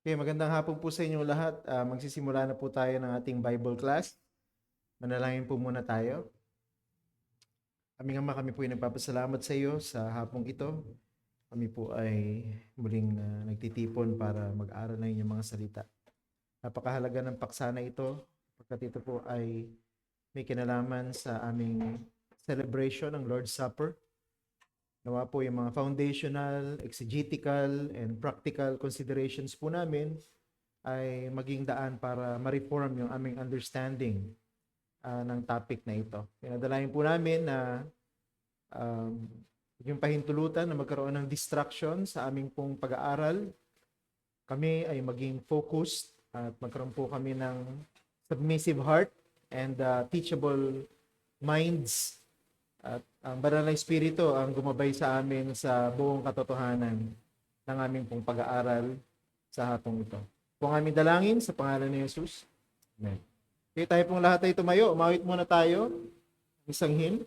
Okay, magandang hapon po sa inyong lahat. Magsisimula na po tayo ng ating Bible class. Manalangin po muna tayo. Aming Ama, kami po ay nagpapasalamat sa iyo sa hapong ito. Kami po ay muling nagtitipon para mag-aral ng inyong mga salita. Napakahalaga ng paksa na ito, pagkat ito po ay may kinalaman sa aming celebration ng Lord's Supper. Nawa po yung mga foundational, exegetical, and practical considerations po namin ay maging daan para ma-reform yung aming understanding ng topic na ito. Pinadalayan po namin na yung pahintulutan na magkaroon ng distraction sa aming pong pag-aaral. Kami ay maging focused at magkaroon po kami ng submissive heart and teachable minds. At ang Banal na Espiritu ang gumabay sa amin sa buong katotohanan ng aming pong pag-aaral sa hapong ito. Kung aming dalangin sa pangalan ni Jesus. Amen. Okay, tayo pong lahat ay tumayo. Umawit muna tayo. Isang hymn.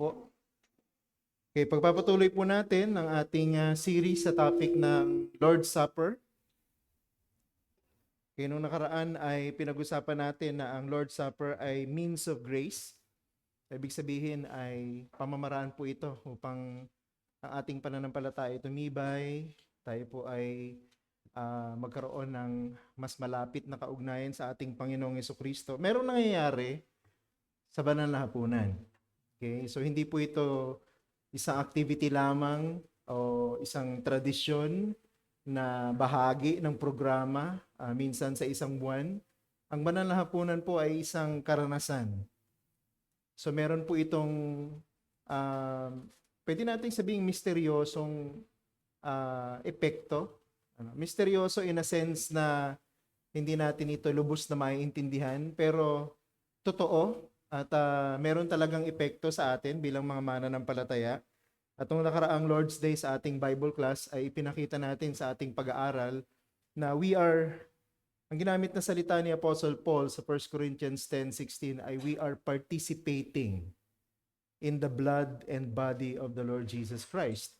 po. Okay, pagpapatuloy po natin ang ating series sa topic ng Lord's Supper. Okay, nung nakaraan ay pinag-usapan natin na ang Lord's Supper ay means of grace. Ibig sabihin ay pamamaraan po ito upang ang ating pananampalataya tumibay, tayo po ay magkaroon ng mas malapit na kaugnayan sa ating Panginoong Jesucristo. Merong nangyayari sa banal na hapunan. Okay? So hindi po ito isang activity lamang o isang tradisyon na bahagi ng programa minsan sa isang buwan. Ang banal na hapunan po ay isang karanasan. So meron po itong pwede nating sabihing misteryosong epekto. Misteryoso in a sense na hindi natin ito lubos na maiintindihan, pero totoo at meron talagang epekto sa atin bilang mga mananampalataya. At nung nakaraang Lord's Day sa ating Bible class ay ipinakita natin sa ating pag-aaral na ang ginamit na salita ni Apostle Paul sa 1 Corinthians 10:16 ay we are participating in the blood and body of the Lord Jesus Christ.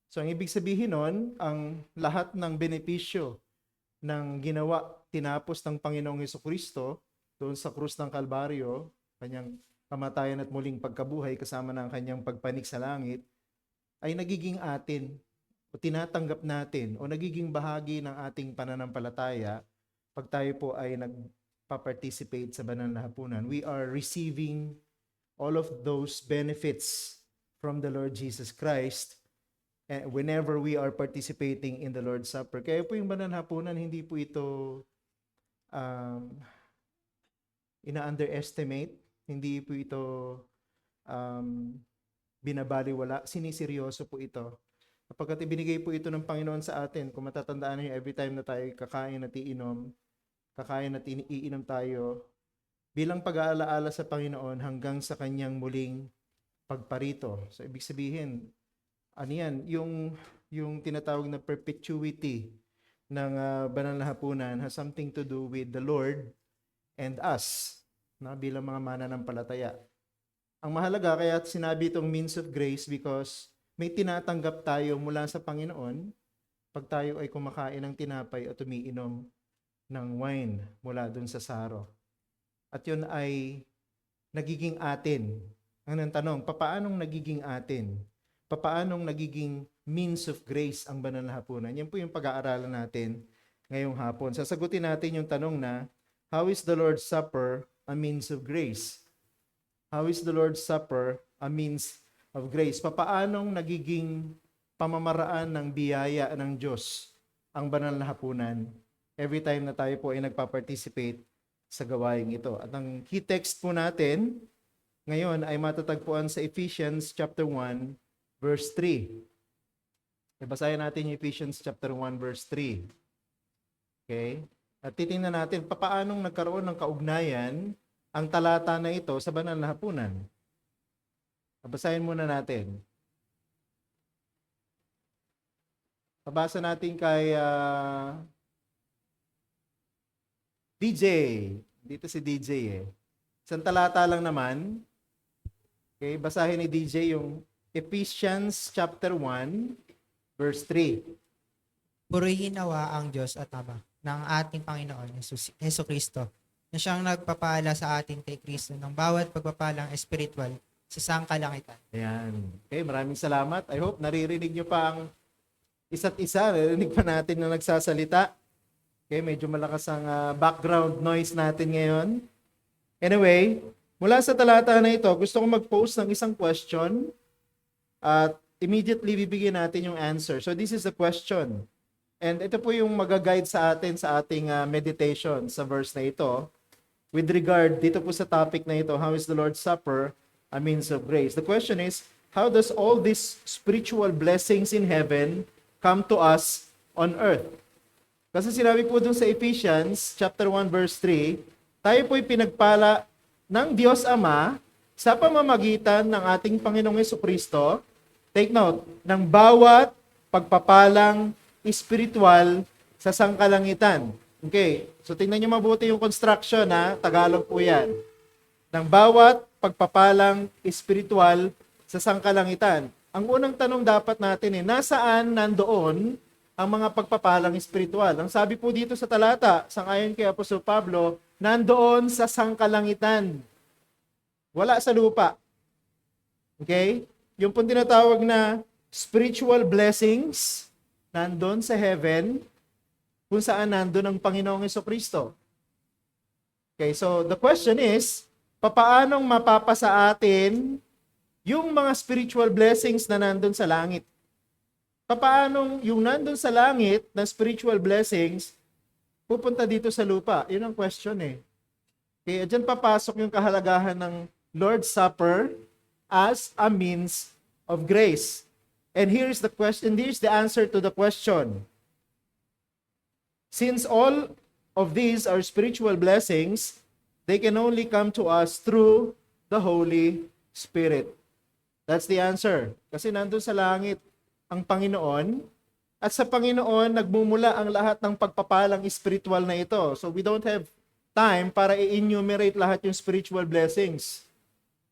So ang ibig sabihin nun, ang lahat ng benepisyo ng tinapos ng Panginoong Jesucristo doon sa krus ng Kalbaryo, kanyang kamatayan at muling pagkabuhay kasama ng kanyang pagpanik sa langit, ay nagiging atin o tinatanggap natin o nagiging bahagi ng ating pananampalataya pag tayo po ay nagpa-participate sa banal na hapunan. We are receiving all of those benefits from the Lord Jesus Christ whenever we are participating in the Lord's Supper. Kaya po yung banal na hapunan, hindi po ito ina-underestimate, hindi po ito binabaliwala, siniseryoso po ito. Kapag ibinigay po ito ng Panginoon sa atin, kung matatandaan niyo, every time na tayo kakain at iinom tayo, bilang pag-aalaala sa Panginoon hanggang sa kanyang muling pagparito. So, ibig sabihin, ano yan, yung tinatawag na perpetuity ng banal na hapunan has something to do with the Lord and us, bilang mga mananampalataya. Ang mahalaga, kaya sinabi itong means of grace because may tinatanggap tayo mula sa Panginoon pag tayo ay kumakain ng tinapay at umiinom ng wine mula dun sa saro. At yun ay nagiging atin. Ang tanong, papaanong nagiging atin? Papaanong nagiging means of grace ang banal na hapunan? Yan po yung pag-aaralan natin ngayong hapon. Sasagutin natin yung tanong na, how is the Lord's Supper a means of grace? How is the Lord's Supper a means of grace? Papaanong nagiging pamamaraan ng biyaya ng Diyos ang banal na hapunan every time na tayo po ay nagpa-participate sa gawaing ito? At ang key text po natin ngayon ay matatagpuan sa Ephesians chapter 1 verse 3. Basahin natin yung Ephesians chapter 1 verse 3. Okay? At titingnan natin papaanong nagkaroon ng kaugnayan ang talata na ito sa banal na hapunan. Basahin muna natin. Pabasa natin kay DJ. Dito si DJ eh. Isang talata lang naman. Okay, basahin ni DJ yung Ephesians chapter 1 verse 3. Purihin nawa ang Diyos at Ama ng ating Panginoon Hesus Kristo na siyang nagpapala sa atin kay Kristo ng bawat pagpapalang espiritual sa sangkalangitan. Ayan. Okay, maraming salamat. I hope naririnig nyo pa ang isa't isa. Naririnig pa natin na nagsasalita. Okay, medyo malakas ang background noise natin ngayon. Anyway, mula sa talata na ito, gusto kong mag-post ng isang question at immediately bibigyan natin yung answer. So this is the question. And ito po yung mag-guide sa atin sa ating meditation sa verse na ito. With regard dito po sa topic na ito, how is the Lord's Supper a means of grace? The question is, how does all these spiritual blessings in heaven come to us on earth? Kasi sinabi po dun sa Ephesians chapter 1 verse 3, tayo po'y pinagpala ng Diyos Ama sa pamamagitan ng ating Panginoong Jesucristo. Take note, ng bawat pagpapalang espiritual sa sangkalangitan. Okay, so tingnan nyo mabuti yung construction Tagalog po yan. Ng bawat pagpapalang espiritual sa sangkalangitan. Ang unang tanong dapat natin nasaan nandoon ang mga pagpapalang espiritual? Ang sabi po dito sa talata, sangayon kay Apostol Pablo, nandoon sa sangkalangitan. Wala sa lupa. Okay? Yung pong tinatawag na spiritual blessings, nandoon sa heaven, kung saan nandoon ang Panginoong Jesucristo. Okay, so the question is, papaanong mapapasa atin yung mga spiritual blessings na nandun sa langit? Papaanong yung nandun sa langit na spiritual blessings pupunta dito sa lupa? Yun ang question eh. Kaya dyan papasok yung kahalagahan ng Lord's Supper as a means of grace. And here's the question, here's the answer to the question. Since all of these are spiritual blessings, they can only come to us through the Holy Spirit. That's the answer. Kasi nandun sa langit ang Panginoon, at sa Panginoon nagmumula ang lahat ng pagpapalang spiritual na ito. So we don't have time para i-enumerate lahat yung spiritual blessings.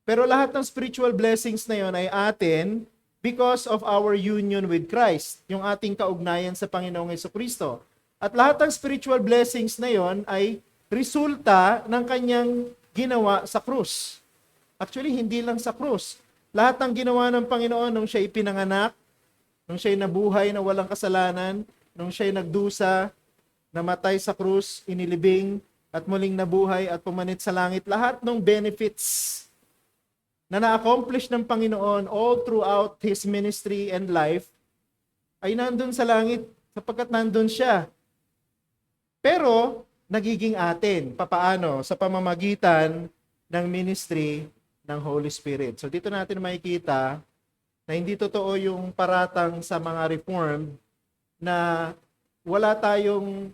Pero lahat ng spiritual blessings na yon ay atin because of our union with Christ, yung ating kaugnayan sa Panginoong Jesucristo. At lahat ng spiritual blessings na yon ay resulta ng kanyang ginawa sa krus. Actually, hindi lang sa krus. Lahat ng ginawa ng Panginoon nung siya ipinanganak, nung siya nabuhay na walang kasalanan, nung siya nagdusa, namatay sa krus, inilibing, at muling nabuhay at pumanit sa langit, lahat ng benefits na na-accomplish ng Panginoon all throughout His ministry and life ay nandun sa langit sapagkat nandun siya. Pero, nagiging atin. Papaano? Sa pamamagitan ng ministry ng Holy Spirit. So dito natin makikita na hindi totoo yung paratang sa mga Reformed na wala tayong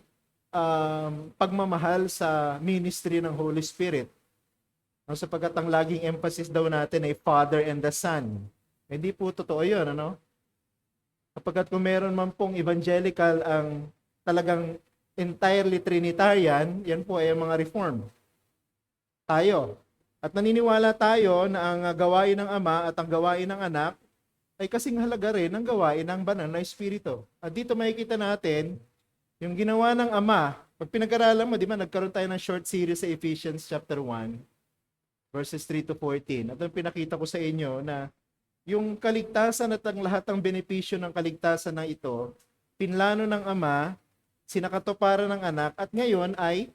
pagmamahal sa ministry ng Holy Spirit. Sapagkat ang laging emphasis daw natin ay Father and the Son. Hindi po totoo yun, ano? Kapagkat kung meron man pong evangelical ang talagang entirely Trinitarian, yan po ay mga Reformed. Tayo. At naniniwala tayo na ang gawain ng Ama at ang gawain ng Anak ay kasing halaga rin ang gawain ng Banal na Espiritu. At dito makikita natin yung ginawa ng Ama. Pag pinag-aralan mo, di ba, nagkaroon tayo ng short series sa Ephesians chapter 1, verses 3 to 14. At ang pinakita ko sa inyo na yung kaligtasan at ang lahat ng benepisyo ng kaligtasan na ito, pinlano ng Ama, sinakatuparan ng Anak, at ngayon ay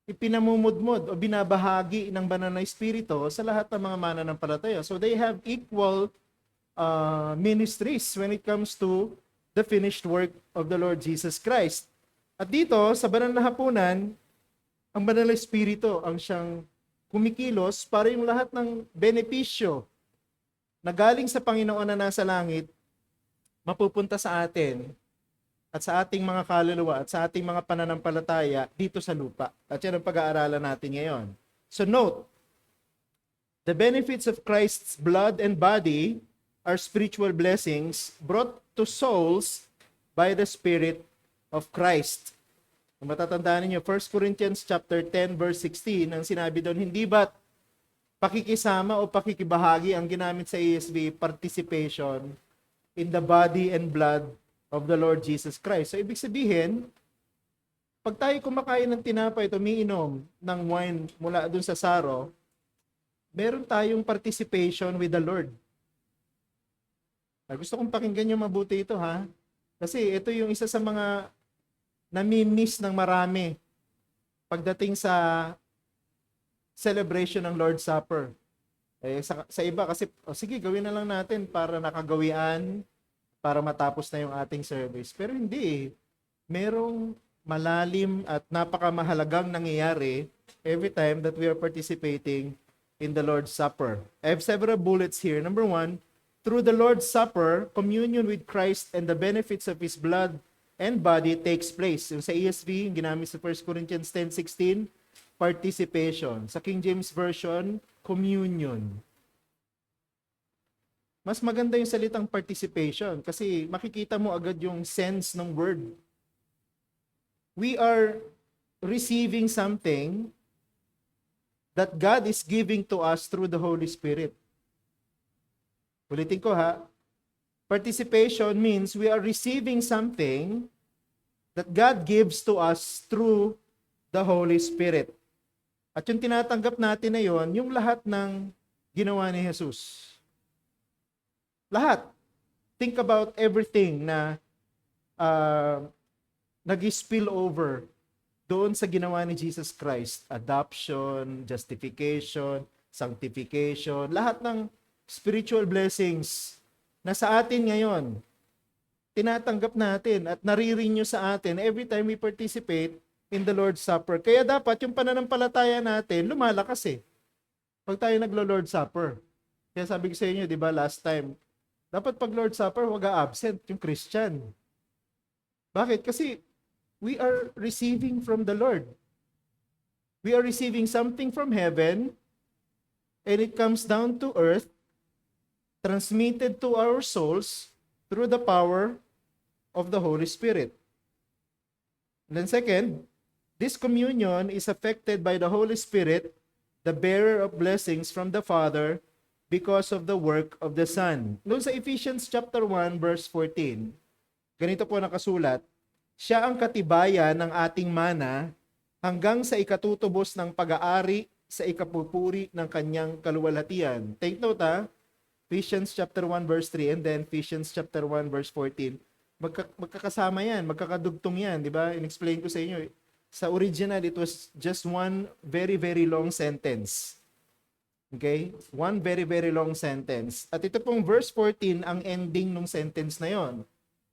ipinamumudmod o binabahagi ng Banal na Espiritu sa lahat ng mga mananampalataya. So they have equal ministries when it comes to the finished work of the Lord Jesus Christ. At dito, sa Banal na Hapunan, ang Banal na Espiritu ang siyang kumikilos para yung lahat ng benepisyo na galing sa Panginoon na nasa langit mapupunta sa atin at sa ating mga kaluluwa at sa ating mga pananampalataya dito sa lupa. At yan ang pag-aaralan natin ngayon. So note, the benefits of Christ's blood and body are spiritual blessings brought to souls by the Spirit of Christ. Kung matatandaan niyo, 1 Corinthians chapter 10 verse 16, ang sinabi doon, hindi ba't pakikisama o pakikibahagi ang ginamit sa ESV, participation in the body and blood of the Lord Jesus Christ. So, ibig sabihin, pag tayo kumakain ng tinapay, umiinom ng wine mula dun sa saro, meron tayong participation with the Lord. Gusto kong pakinggan nyo mabuti ito, ha? Kasi ito yung isa sa mga nami-miss ng marami pagdating sa celebration ng Lord's Supper. Sa iba kasi, sige, gawin na lang natin para nakagawian, para matapos na yung ating service. Pero hindi. Merong malalim at napakamahalagang nangyayari every time that we are participating in the Lord's Supper. I have several bullets here. Number 1, through the Lord's Supper, communion with Christ and the benefits of His blood and body takes place. Yung sa ESV, ginamit sa 1 Corinthians 10:16, participation. Sa King James Version, communion. Mas maganda yung salitang participation kasi makikita mo agad yung sense ng word. We are receiving something that God is giving to us through the Holy Spirit. Ulitin ko ha. Participation means we are receiving something that God gives to us through the Holy Spirit. At yung tinatanggap natin na yon, yung lahat ng ginawa ni Jesus. Lahat. Think about everything na nag-spill over doon sa ginawa ni Jesus Christ. Adoption, justification, sanctification, lahat ng spiritual blessings na sa atin ngayon, tinatanggap natin at nare-renew sa atin every time we participate in the Lord's Supper. Kaya dapat yung pananampalataya natin lumalakas eh. Pag tayo naglo-Lord's Supper. Kaya sabi ko sa inyo, di ba, last time, dapat pag Lord's Supper, wag absent yung Christian. Bakit? Kasi we are receiving from the Lord. We are receiving something from heaven and it comes down to earth, transmitted to our souls through the power of the Holy Spirit. And then second, this communion is affected by the Holy Spirit, the bearer of blessings from the Father, because of the work of the Son. Noon sa Ephesians chapter 1 verse 14, ganito po nakasulat, siya ang katibayan ng ating mana hanggang sa ikatutubos ng pag-aari sa ikapupuri ng kanyang kaluwalhatian. Take note ha, Ephesians chapter 1 verse 3 and then Ephesians chapter 1 verse 14. Magkakasama yan, magkakadugtong yan, di ba? In-explain ko sa inyo. Sa original, it was just one very, very long sentence. Okay? One very, very long sentence. At ito pong verse 14, ang ending ng sentence na yon.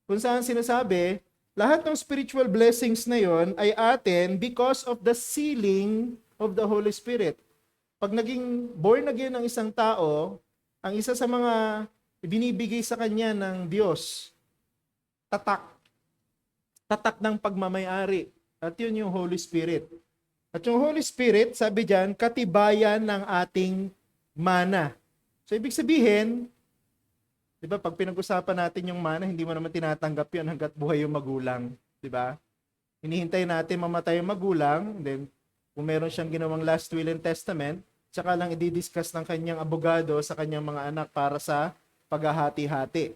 Kung saan sinasabi, lahat ng spiritual blessings na yon ay atin because of the sealing of the Holy Spirit. Pag naging born again ng isang tao, ang isa sa mga binibigay sa kanya ng Diyos, tatak. Tatak ng pagmamayari. At yun yung Holy Spirit. At yung Holy Spirit, sabi dyan, katibayan ng ating mana. So, ibig sabihin, di ba, pag pinag-usapan natin yung mana, hindi mo naman tinatanggap yun hanggat buhay yung magulang. Di ba? Hinihintay natin mamatay yung magulang, then, kung meron siyang ginawang last will and testament, tsaka lang i-discuss ng kanyang abogado sa kanyang mga anak para sa paghahati-hati.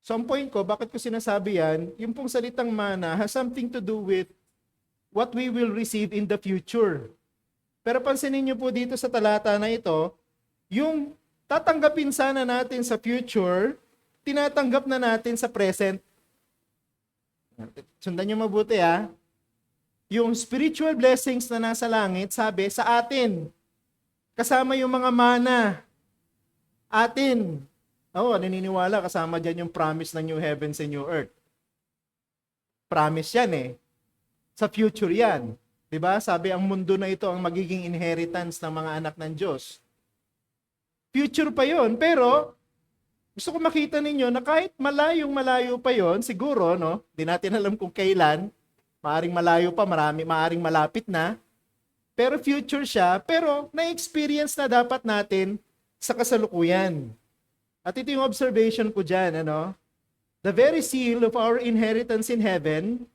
So, ang point ko, bakit ko sinasabi yan, yung pong salitang mana has something to do with what we will receive in the future. Pero pansinin niyo po dito sa talata na ito, yung tatanggapin sana natin sa future, tinatanggap na natin sa present. Sundan niyo mabuti ha. Yung spiritual blessings na nasa langit, sabi, sa atin. Kasama yung mga mana. Atin. Oo, naniniwala, kasama dyan yung promise ng new heavens and new earth. Promise yan eh. Sa future yan. Diba? Sabi, ang mundo na ito ang magiging inheritance ng mga anak ng Diyos. Future pa yon, pero gusto ko makita ninyo na kahit malayong-malayo pa yon, siguro, no? Di natin alam kung kailan, maaring malayo pa, maaring malapit na, pero future siya, pero na-experience na dapat natin sa kasalukuyan. At ito yung observation ko dyan, ano? The very seal of our inheritance in heaven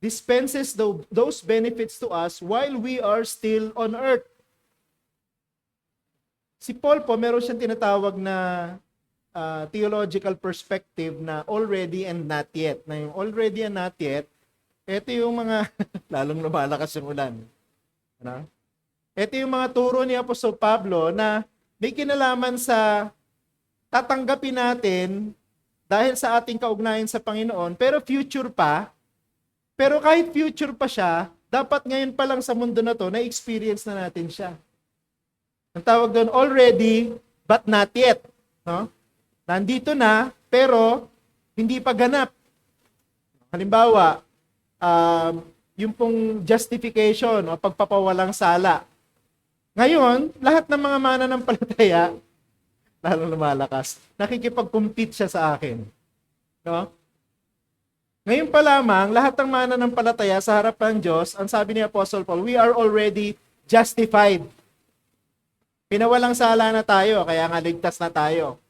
dispenses those benefits to us while we are still on earth. Si Paul po, meron siyang tinatawag na theological perspective na already and not yet. Na yung already and not yet, ito yung mga, lalong lumalakas yung ulan. Ano? Ito yung mga turo ni Apostol Pablo na may kinalaman sa tatanggapin natin dahil sa ating kaugnayan sa Panginoon, pero future pa. Pero kahit future pa siya, dapat ngayon pa lang sa mundo na to, na-experience na natin siya. Ang tawag doon, already, but not yet. No? Nandito na, pero hindi pa ganap. Halimbawa, yung pong justification o pagpapawalang sala. Ngayon, lahat ng mga mananampalataya, lalong lumalakas, nakikipag-compete siya sa akin. No? Ngayon pa lamang, lahat ng mananampalataya sa harap ng Diyos, ang sabi ni Apostle Paul, we are already justified. Pinawalang sala na tayo, kaya nga ligtas na tayo.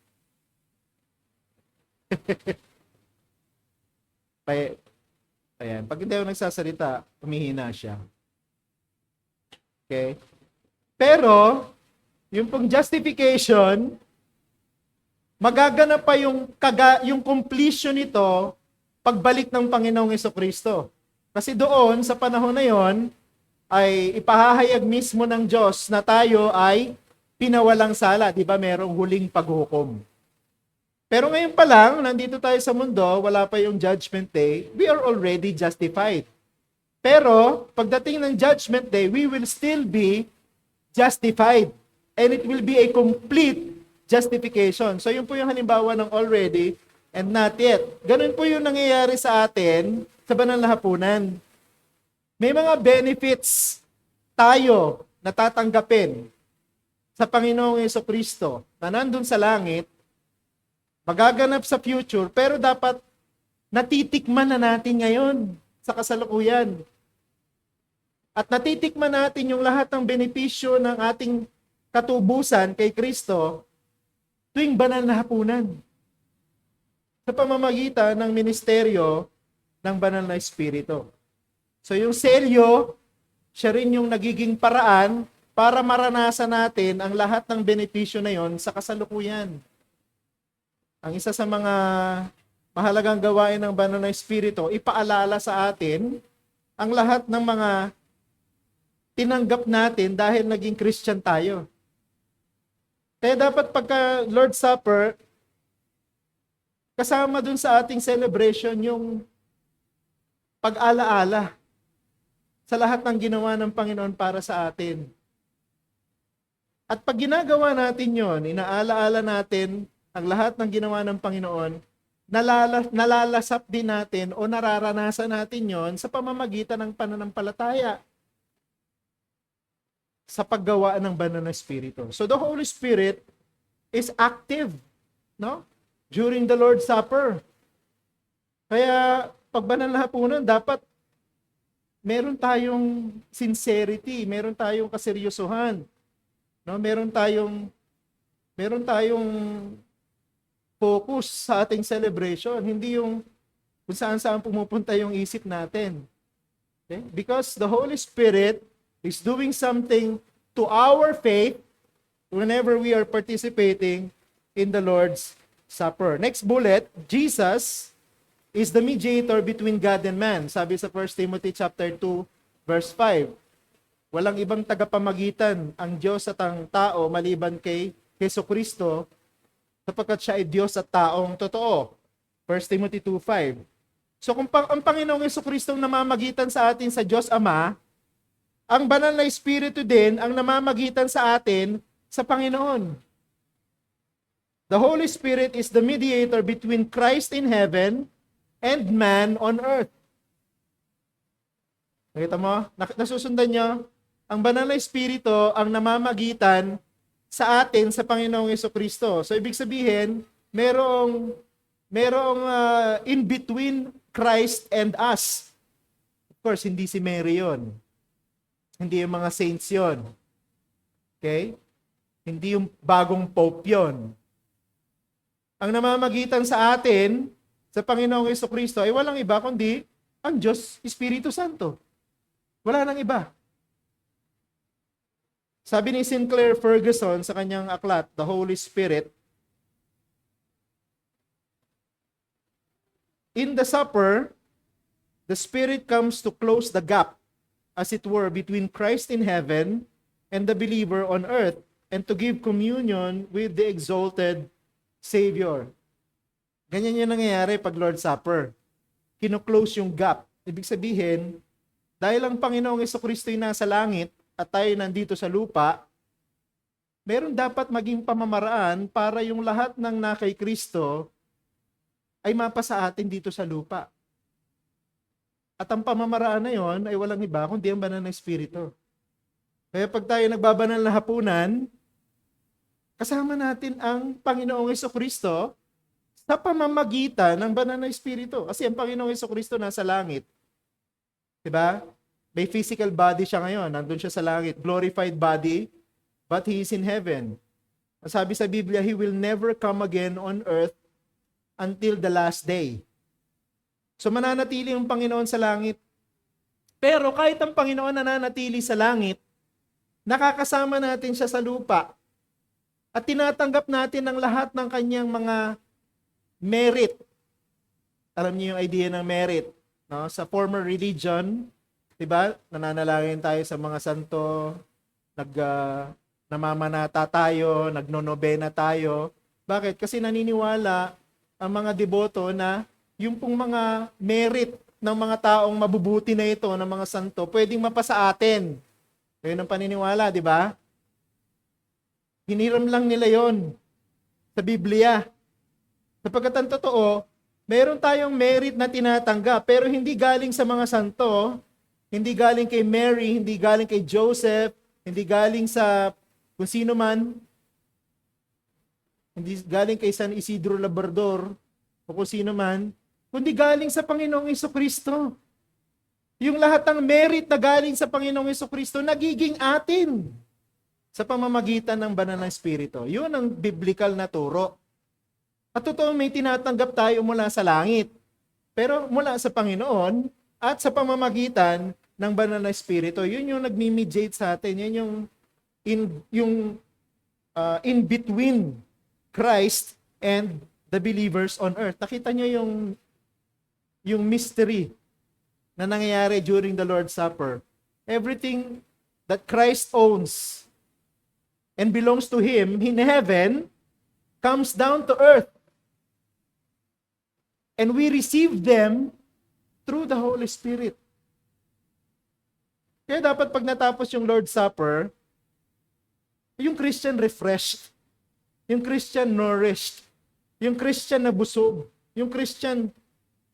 Ayan. Pag hindi ako nagsasalita, humihina siya. Okay? Pero, yung pong justification, magaganap pa yung completion nito pagbalik ng Panginoong Hesukristo. Kasi doon, sa panahon na yon, ay ipahahayag mismo ng Diyos na tayo ay pinawalang sala. Di ba merong huling paghukom? Pero ngayon pa lang, nandito tayo sa mundo, wala pa yung judgment day, we are already justified. Pero, pagdating ng judgment day, we will still be justified. And it will be a complete justification. So, yun po yung halimbawa ng already and not yet. Ganun po yung nangyayari sa atin sa banal na hapunan. May mga benefits tayo na tatanggapin sa Panginoong Hesukristo na nandun sa langit, magaganap sa future, pero dapat natitikman na natin ngayon sa kasalukuyan. At natitikman natin yung lahat ng benepisyo ng ating katubusan kay Kristo tuwing banal na hapunan. Sa pamamagitan ng ministeryo ng banal na Espiritu. So yung selyo, siya rin yung nagiging paraan para maranasan natin ang lahat ng benepisyo na yon sa kasalukuyan. Ang isa sa mga mahalagang gawain ng banal na Espiritu, ipaalala sa atin ang lahat ng mga tinanggap natin dahil naging Christian tayo. Kaya dapat pagka Lord's Supper, kasama dun sa ating celebration yung pag-alaala sa lahat ng ginawa ng Panginoon para sa atin. At pag ginagawa natin yon, inaalaala natin ang lahat ng ginawa ng Panginoon, nalalasap din natin o nararanasan natin yon sa pamamagitan ng pananampalataya sa paggawa ng banal na Espiritu. So the Holy Spirit is active, no? During the Lord's Supper. Kaya pag banal na hapunan, dapat meron tayong sincerity, meron tayong kaseryosohan, no? Meron tayong focus sa ating celebration, hindi yung kung saan-saan pumupunta yung isip natin. Okay? Because the Holy Spirit is doing something to our faith whenever we are participating in the Lord's Supper. Next bullet, Jesus is the mediator between God and man. Sabi sa 1 Timothy chapter 2, verse 5. Walang ibang tagapamagitan ang Diyos at ang tao maliban kay Hesukristo, sapagkat siya ay Diyos at taong totoo. 1 Timothy 2:5. So kung ang Panginoong Hesukristo ang namamagitan sa atin sa Diyos Ama, ang banal na Espiritu din ang namamagitan sa atin sa Panginoon. The Holy Spirit is the mediator between Christ in heaven and man on earth. Nakita mo? Nasusundan nyo? Ang banal na Espiritu ang namamagitan sa atin sa Panginoong Hesukristo. So ibig sabihin, merong in between Christ and us. Of course, hindi si Mary yun. Hindi yung mga saints yun. Okay? Hindi yung bagong pope yun. Ang namamagitan sa atin, sa Panginoong Hesukristo, ay walang iba kundi ang Diyos, Espiritu Santo. Wala nang iba. Sabi ni Sinclair Ferguson sa kanyang aklat, The Holy Spirit, in the supper, the Spirit comes to close the gap, as it were, between Christ in heaven and the believer on earth, and to give communion with the exalted Savior. Ganyan yung nangyayari pag Lord's Supper. Kino-close yung gap. Ibig sabihin, dahil ang Panginoong Hesukristo ay nasa langit at tayo nandito sa lupa, meron dapat maging pamamaraan para yung lahat ng na kay Kristo ay mapasa atin dito sa lupa. At ang pamamaraan na yon ay walang iba kundi ang banal na Espiritu. Kaya pag tayo nagbabanal na hapunan, kasama natin ang Panginoong Hesukristo sa pamamagitan ng banal na Espiritu. Kasi ang Panginoong Hesukristo nasa langit. Diba? May physical body siya ngayon. Nandun siya sa langit. Glorified body, but He is in heaven. Sabi sa Biblia, He will never come again on earth until the last day. So mananatili ang Panginoon sa langit. Pero kahit ang Panginoon nananatili sa langit, nakakasama natin siya sa lupa. At tinatanggap natin ang lahat ng kanyang mga merit. Alam niyo yung idea ng merit, no? Sa former religion, 'di ba? Nananalangin tayo sa mga santo, namamanata tayo, nagnonobena tayo. Bakit? Kasi naniniwala ang mga deboto na yung pong mga merit ng mga taong mabubuti na ito, ng mga santo, pwedeng mapasa atin. Yun ang paniniwala, di ba? Hiniram lang nila yon sa Biblia. Sapagkat ang totoo, meron tayong merit na tinatanggap, pero hindi galing sa mga santo, hindi galing kay Mary, hindi galing kay Joseph, hindi galing sa kung sino man, hindi galing kay San Isidro Labrador, o kung sino man, kundi galing sa Panginoong Jesucristo. Yung lahat ng merit na galing sa Panginoong Jesucristo, nagiging atin sa pamamagitan ng banal na Espiritu. Yun ang biblical na turo. At totoo, may tinatanggap tayo mula sa langit. Pero mula sa Panginoon at sa pamamagitan ng banal na Espiritu, yun yung nagmi-mediate sa atin. Yun yung in between Christ and the believers on earth. Nakita nyo yung mystery na nangyayari during the Lord's Supper. Everything that Christ owns and belongs to Him in heaven comes down to earth. And we receive them through the Holy Spirit. Kaya dapat pag natapos yung Lord's Supper, yung Christian refreshed, yung Christian nourished, yung Christian na busog, yung Christian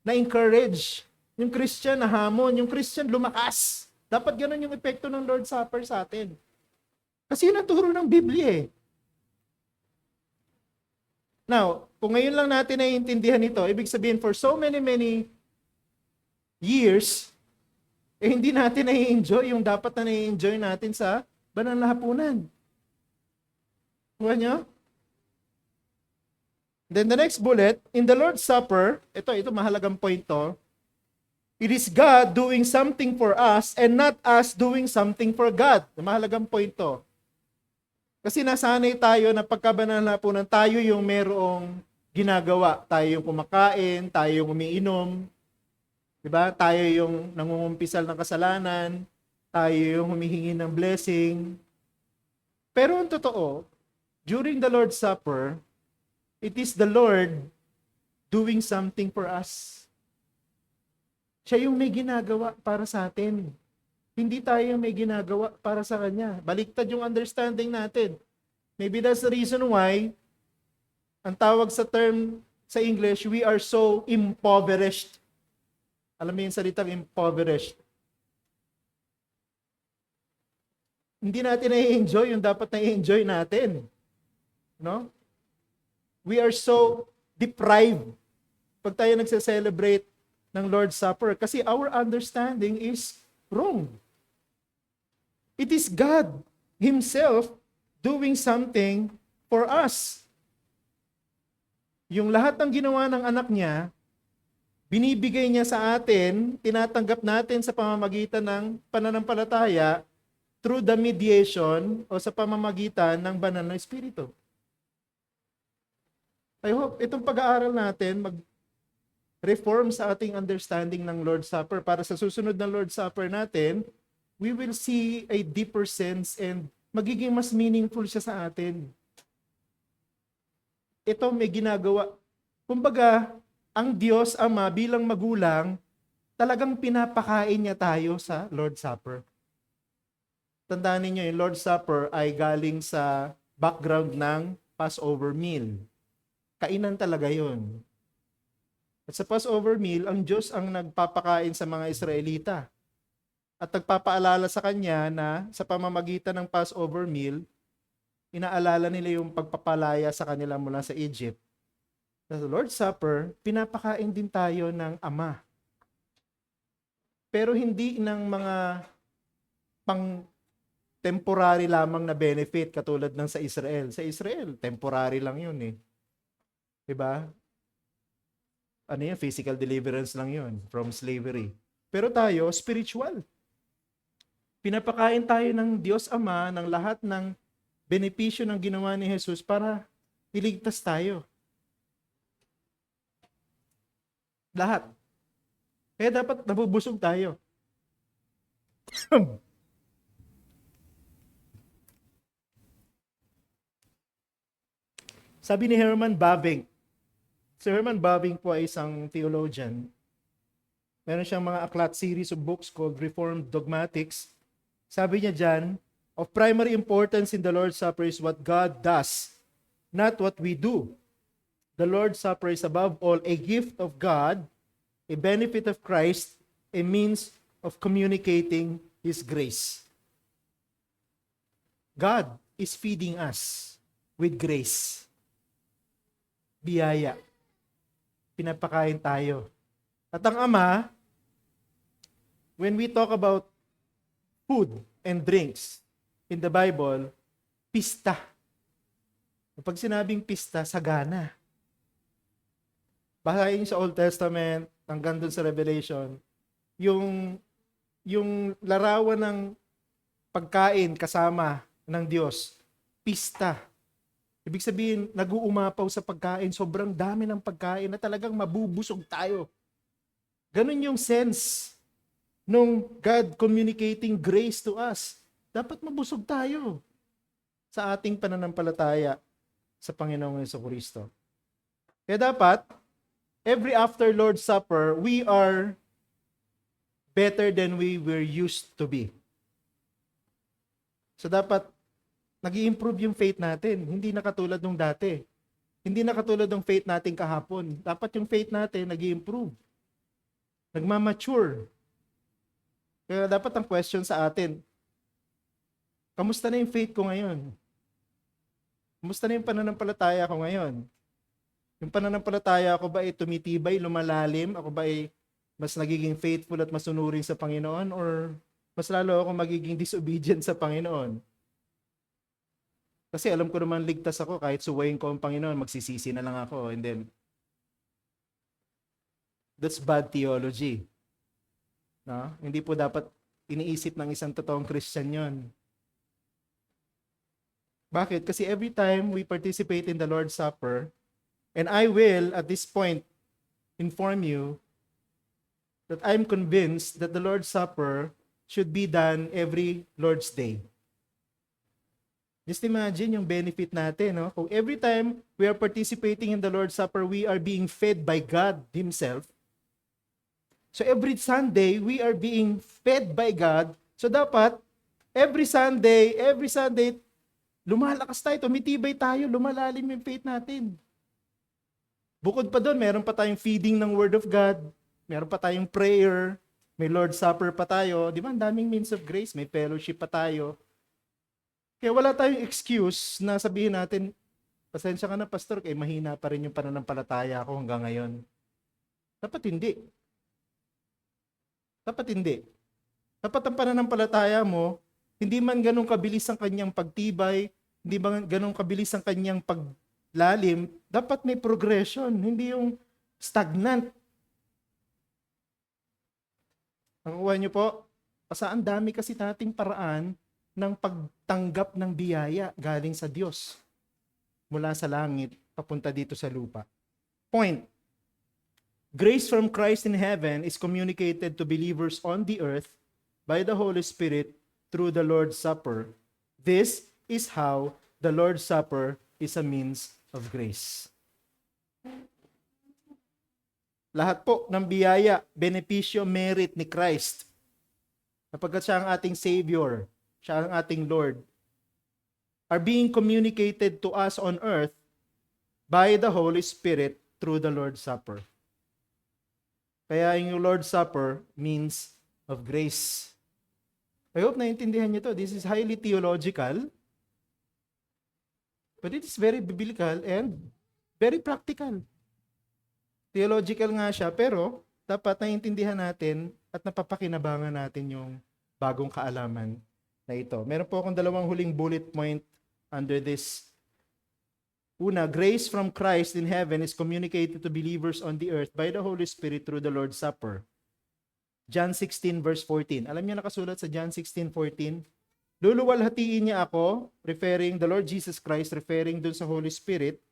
na encourage, yung Christian na hamon, yung Christian lumakas. Dapat ganun yung epekto ng Lord's Supper sa atin. Kasi yun ang turo ng Biblia eh. Now, kung ngayon lang natin naiintindihan ito, ibig sabihin for so many years, hindi natin nai-enjoy yung dapat na nai-enjoy natin sa banal na hapunan. Kuha nyo? Then the next bullet, in the Lord's Supper, ito mahalagang point to, it is God doing something for us and not us doing something for God. Mahalagang point to. Kasi nasanay tayo na pagkabanal na hapunan, tayo yung merong ginagawa. Tayo yung kumakain, tayo yung umiinom, diba? Tayo yung nangungumpisal ng kasalanan, tayo yung humihingi ng blessing. Pero ang totoo, during the Lord's Supper, it is the Lord doing something for us. Siya yung may ginagawa para sa atin. Hindi tayo yung may ginagawa para sa Kanya. Baliktad yung understanding natin. Maybe that's the reason why ang tawag sa term sa English, we are so impoverished. Alam mo yung salitang impoverished? Hindi natin na-enjoy yung dapat na-enjoy natin. No? We are so deprived pag tayo nagse-celebrate ng Lord's Supper kasi our understanding is wrong. It is God Himself doing something for us. Yung lahat ng ginawa ng anak niya, binibigay niya sa atin, tinatanggap natin sa pamamagitan ng pananampalataya through the mediation o sa pamamagitan ng banal na Espiritu. I hope itong pag-aaral natin mag-reform sa ating understanding ng Lord's Supper para sa susunod na Lord's Supper natin, we will see a deeper sense and magiging mas meaningful siya sa atin. Ito may ginagawa. Kumbaga, ang Diyos Ama bilang magulang, talagang pinapakain niya tayo sa Lord's Supper. Tandaan niyo, yung Lord's Supper ay galing sa background ng Passover meal. Kainan talaga yun. At sa Passover meal, ang Diyos ang nagpapakain sa mga Israelita. At nagpapaalala sa Kanya na sa pamamagitan ng Passover meal, inaalala nila yung pagpapalaya sa kanila mula sa Egypt. Sa Lord's Supper, pinapakain din tayo ng Ama. Pero hindi ng mga temporary lamang na benefit katulad ng sa Israel. Sa Israel, temporary lang yun eh. Diba? Ano yan? Physical deliverance lang yun from slavery. Pero tayo, spiritual. Pinapakain tayo ng Diyos Ama ng lahat ng benepisyo ng ginawa ni Jesus para iligtas tayo. Lahat. Kaya dapat nabubusog tayo. Sabi ni Herman Bavinck, si Herman Bavinck po ay isang theologian. Meron siyang mga aklat series of books called Reformed Dogmatics. Sabi niya dyan, of primary importance in the Lord's Supper is what God does, not what we do. The Lord's Supper is above all a gift of God, a benefit of Christ, a means of communicating His grace. God is feeding us with grace. Biyaya. Pinapakain tayo. At ang Ama, when we talk about food and drinks in the Bible, pista. Kapag sinabing pista, sagana. Basahin sa Old Testament, hanggang dun sa Revelation, yung larawan ng pagkain kasama ng Diyos, pista. Ibig sabihin, nag-uumapaw sa pagkain, sobrang dami ng pagkain na talagang mabubusog tayo. Ganun yung sense nung God communicating grace to us. Dapat mabusog tayo sa ating pananampalataya sa Panginoong Jesucristo. Kaya dapat, every after Lord's Supper, we are better than we were used to be. So dapat, nag-i-improve yung faith natin. Hindi na katulad nung dati. Hindi na katulad ng faith natin kahapon. Dapat yung faith natin nag-i-improve. Nagmamature. Kaya dapat ang question sa atin, kamusta na yung faith ko ngayon? Kamusta na yung pananampalataya ko ngayon? Yung pananampalataya ko ba ay tumitibay, lumalalim? Ako ba ay mas nagiging faithful at masunurin sa Panginoon? Or mas lalo ako magiging disobedient sa Panginoon? Kasi alam ko naman ligtas ako, kahit suwayin ko ang Panginoon, magsisisi na lang ako. And then, that's bad theology. No? Hindi po dapat iniisip ng isang totoong Christian yon. Bakit? Kasi every time we participate in the Lord's Supper, and I will, at this point, inform you that I'm convinced that the Lord's Supper should be done every Lord's Day. Just imagine yung benefit natin. No? Kung every time we are participating in the Lord's Supper, we are being fed by God Himself. So every Sunday, we are being fed by God. So dapat, every Sunday, lumalakas tayo, tumitibay tayo, lumalalim yung faith natin. Bukod pa doon, meron pa tayong feeding ng Word of God, meron pa tayong prayer, may Lord's Supper pa tayo. Di ba? Ang daming means of grace, may fellowship pa tayo. Kaya wala tayong excuse na sabihin natin, pasensya ka na, Pastor, kaya mahina pa rin yung pananampalataya ko hanggang ngayon. Dapat hindi. Dapat hindi. Dapat ang pananampalataya mo, hindi man ganun kabilis ang kanyang pagtibay, hindi man ganun kabilis ang kanyang paglalim, dapat may progression, hindi yung stagnant. Nakuha niyo po? Kasi ang dami kasi nating paraan ng pagtanggap ng biyaya galing sa Diyos mula sa langit papunta dito sa lupa. Point. Grace from Christ in heaven is communicated to believers on the earth by the Holy Spirit through the Lord's Supper. This is how the Lord's Supper is a means of grace. Lahat po ng biyaya, benepisyo, merit ni Christ. Kapag siya ang ating Savior, siya ang ating Lord, are being communicated to us on earth by the Holy Spirit through the Lord's Supper. Kaya yung Lord's Supper means of grace. I hope naintindihan niyo to. This is highly theological, but it is very biblical and very practical. Theological nga siya, pero dapat naiintindihan natin at napapakinabangan natin yung bagong kaalaman na ito. Meron po akong dalawang huling bullet point under this. Una, grace from Christ in heaven is communicated to believers on the earth by the Holy Spirit through the Lord's Supper. John 16 verse 14. Alam niyo nakasulat sa John 16:14? Luluwalhatiin niya ako, referring the Lord Jesus Christ, referring dun sa Holy Spirit.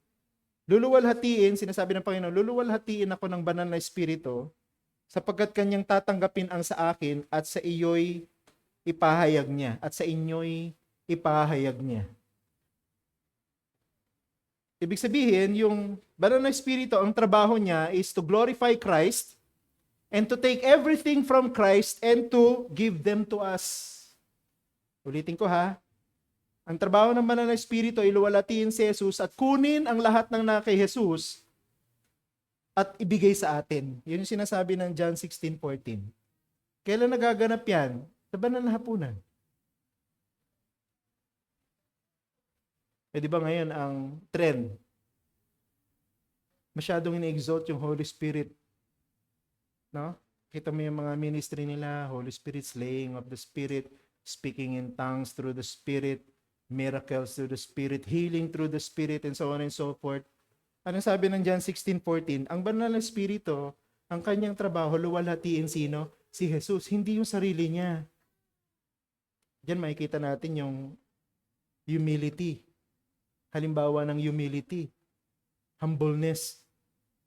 Luluwalhatiin, sinasabi ng Panginoon, luluwalhatiin ako ng banal na Espiritu sapagkat kanyang tatanggapin ang sa akin at sa iyo'y ipahayag niya at sa inyo'y ipahayag niya. Ibig sabihin, yung banal na Espiritu, ang trabaho niya is to glorify Christ and to take everything from Christ and to give them to us. Ulitin ko ha. Ang trabaho ng banal na Espiritu ay luwalhatiin si Jesus at kunin ang lahat ng na kay Jesus at ibigay sa atin. Yun yung sinasabi ng John 16:14. Kailan nagaganap yan? Sa banal na hapunan. Eh di ba ngayon ang trend? Masyadong ine-exalt yung Holy Spirit. No? Kita mo yung mga ministry nila, Holy Spirit, slaying of the Spirit, speaking in tongues through the Spirit, miracles through the Spirit, healing through the Spirit, and so on and so forth. Anong sabi ng John 16:14? Ang banal na Espiritu, ang kanyang trabaho, luwalhatiin sino? Si Jesus, hindi yung sarili niya. Diyan makikita natin yung humility. Halimbawa ng humility, humbleness.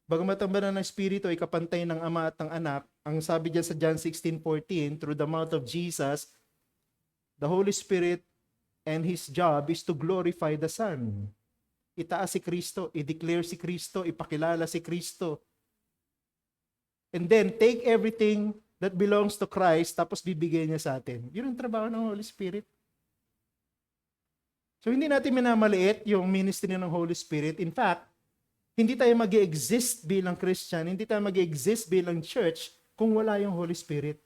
Bagamat ang banal na Espiritu ay kapantay ng Ama at ng Anak, ang sabi diyan sa John 16:14, through the mouth of Jesus, the Holy Spirit and His job is to glorify the Son. Itaas si Kristo, i-declare si Kristo, ipakilala si Kristo. And then, take everything that belongs to Christ, tapos bibigay niya sa atin. Yun ang trabaho ng Holy Spirit. So, hindi natin minamaliit yung ministry ng Holy Spirit. In fact, hindi tayo mag-exist bilang Christian, hindi tayo mag-exist bilang church kung wala yung Holy Spirit.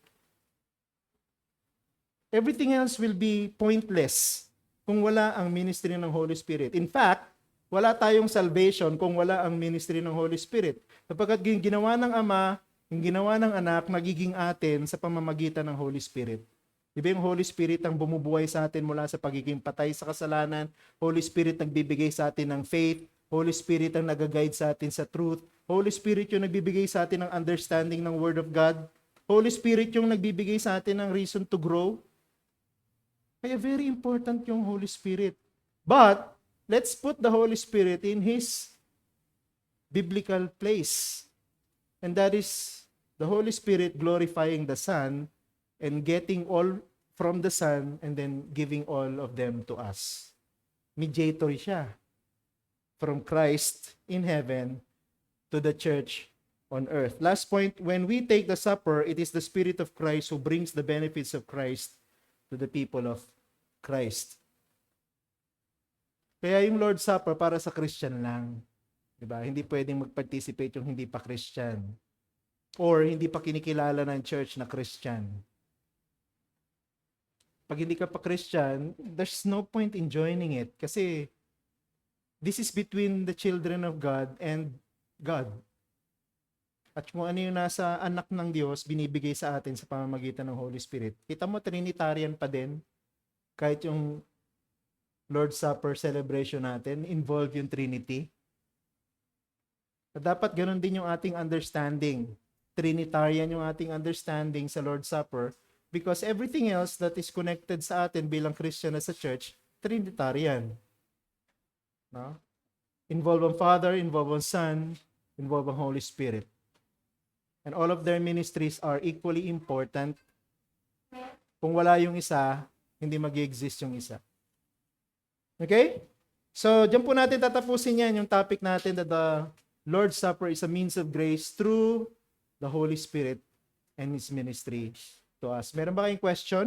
Everything else will be pointless kung wala ang ministry ng Holy Spirit. In fact, wala tayong salvation kung wala ang ministry ng Holy Spirit. Sapagkat yung ginawa ng Ama, yung ginawa ng Anak, nagiging atin sa pamamagitan ng Holy Spirit. Di ba yung Holy Spirit ang bumubuhay sa atin mula sa pagiging patay sa kasalanan? Holy Spirit nagbibigay sa atin ng faith. Holy Spirit ang nag-guide sa atin sa truth. Holy Spirit yung nagbibigay sa atin ng understanding ng Word of God. Holy Spirit yung nagbibigay sa atin ng reason to grow. Kaya very important yung Holy Spirit. But, let's put the Holy Spirit in His biblical place. And that is the Holy Spirit glorifying the Son and getting all from the Son and then giving all of them to us. Mediator siya from Christ in heaven to the church on earth. Last point, when we take the supper, it is the Spirit of Christ who brings the benefits of Christ to the people of Christ. Kaya yung Lord's Supper para sa Christian lang. Diba? Hindi pwedeng mag-participate yung hindi pa Christian. Or hindi pa kinikilala ng church na Christian. Pag hindi ka pa Christian, there's no point in joining it. Kasi this is between the children of God and God. At kung ano yung nasa anak ng Diyos, binibigay sa atin sa pamamagitan ng Holy Spirit. Kita mo, Trinitarian pa din. Kahit yung Lord's Supper celebration natin, involve yung Trinity. At dapat ganun din yung ating understanding. Trinitarian yung ating understanding sa Lord's Supper because everything else that is connected sa atin bilang Christian as a church, Trinitarian. No? Involve ang Father, involve ang Son, involve ang Holy Spirit. And all of their ministries are equally important. Kung wala yung isa, hindi mag-exist yung isa. Okay? So, dyan po natin tatapusin yan, yung topic natin that the Lord's Supper is a means of grace through the Holy Spirit and His ministry to us. Meron ba kayong question?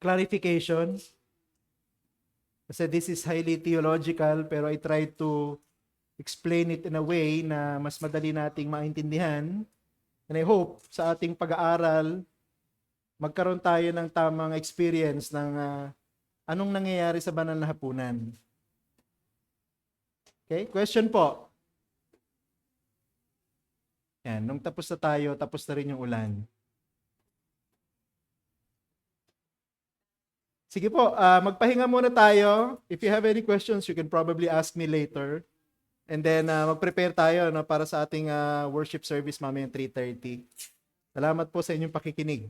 Clarification? Kasi this is highly theological, pero I try to explain it in a way na mas madali nating maintindihan. And I hope sa ating pag-aaral, magkaroon tayo ng tamang experience ng anong nangyayari sa banal na hapunan. Okay? Question po. Yan, nung tapos na tayo, tapos na rin yung ulan. Sige po, magpahinga muna tayo. If you have any questions, you can probably ask me later. And then, mag-prepare tayo no, para sa ating worship service mamayang 3:30. Salamat po sa inyong pakikinig.